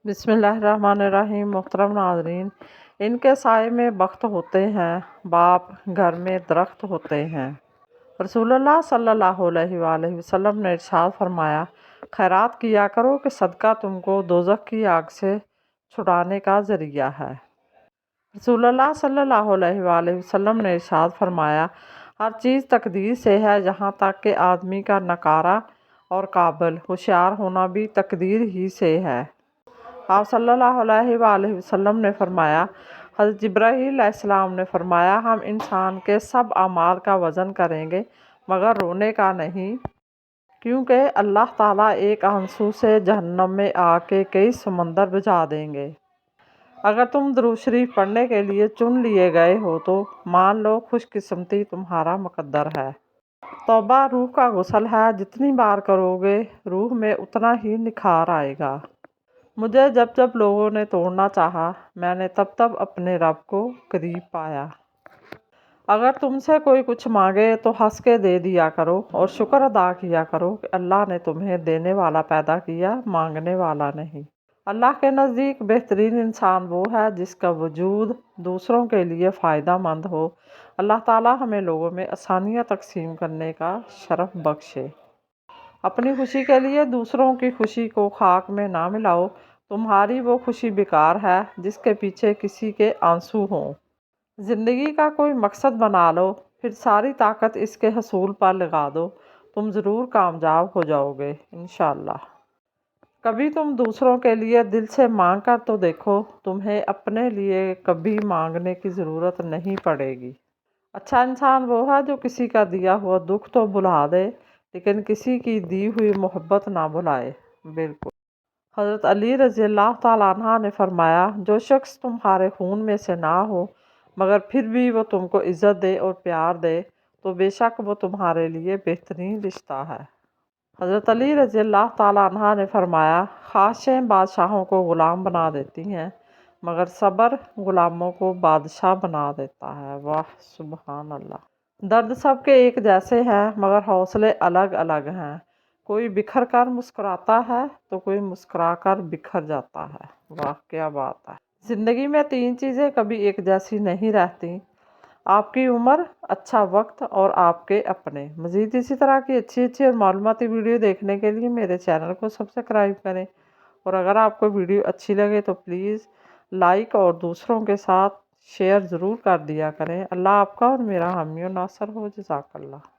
बिस्मिल्लाहिर्रहमानिर्रहीम। मोहतरम नाज़रीन, इनके साए में बख्त होते हैं, बाप घर में दरख्त होते हैं। रसूलुल्लाह सल्लल्लाहु अलैहि वसल्लम ने इरशाद फरमाया, खैरात किया करो कि सदका तुमको दोज़ख की आग से छुड़ाने का ज़रिया है। रसूलुल्लाह सल्लल्लाहु अलैहि वसल्लम ने इरशाद फरमाया, हर चीज़ तकदीर से है, यहाँ तक कि आदमी का नकारा और काबिल होशियार होना भी तकदीर ही से है। आप सल्लल्लाहु अलैहि वसल्लम ने फरमाया, हज़रत जिब्राईल अलैहिस्सलाम ने फरमाया, हम इंसान के सब अमाल का वज़न करेंगे मगर रोने का नहीं, क्योंकि अल्लाह ताला एक आंसू से जहन्नम में आके कई समंदर बुझा देंगे। अगर तुम दुरूद शरीफ पढ़ने के लिए चुन लिए गए हो तो मान लो खुशकिस्मती तुम्हारा मुकद्दर है। तौबा रूह का गुस्ल है, जितनी बार करोगे रूह में उतना ही निखार आएगा। मुझे जब जब लोगों ने तोड़ना चाहा, मैंने तब तब अपने रब को करीब पाया। अगर तुमसे कोई कुछ मांगे तो हंस के दे दिया करो और शुक्र अदा किया करो कि अल्लाह ने तुम्हें देने वाला पैदा किया, मांगने वाला नहीं। अल्लाह के नज़दीक बेहतरीन इंसान वो है जिसका वजूद दूसरों के लिए फ़ायदा मंद हो। अल्लाह ताला हमें लोगों में आसानियाँ तकसीम करने का शरफ बख्शे। अपनी खुशी के लिए दूसरों की खुशी को खाक में ना मिलाओ, तुम्हारी वो खुशी बेकार है जिसके पीछे किसी के आंसू हों। ज़िंदगी का कोई मकसद बना लो, फिर सारी ताकत इसके हसूल पर लगा दो, तुम ज़रूर कामयाब हो जाओगे इंशाअल्लाह। कभी तुम दूसरों के लिए दिल से मांग कर तो देखो, तुम्हें अपने लिए कभी मांगने की ज़रूरत नहीं पड़ेगी। अच्छा इंसान वो है जो किसी का दिया हुआ दुख तो भुला दे, लेकिन किसी की दी हुई मोहब्बत ना भुलाए। बिल्कुल। हज़रत अली रज़ियल्लाहु ताला अन्हा ने फरमाया, जो शख्स तुम्हारे खून में से ना हो मगर फिर भी वो तुमको इज़्ज़त दे और प्यार दे तो बेशक वो तुम्हारे लिए बेहतरीन रिश्ता है। हज़रत अली रज़ियल्लाहु ताला अन्हा ने फरमाया, ख्वाहिशें बादशाहों को ग़ुलाम बना देती हैं मगर सब्र ग़ुलामों को बादशाह बना देता है। वाह सुबहान अल्लाह। दर्द सबके एक जैसे हैं मगर हौसले अलग अलग हैं। कोई बिखर कर मुस्कुराता है तो कोई मुस्कुरा कर बिखर जाता है। वाह क्या बात है। ज़िंदगी में तीन चीज़ें कभी एक जैसी नहीं रहती, आपकी उम्र, अच्छा वक्त और आपके अपने। मज़ीद इसी तरह की अच्छी और मालूमाती वीडियो देखने के लिए मेरे चैनल को सब्सक्राइब करें, और अगर आपको वीडियो अच्छी लगे तो प्लीज़ लाइक और दूसरों के साथ शेयर ज़रूर कर दिया करें। अल्लाह आपका और मेरा हामी और नासर हो। जज़ाकल्लाह।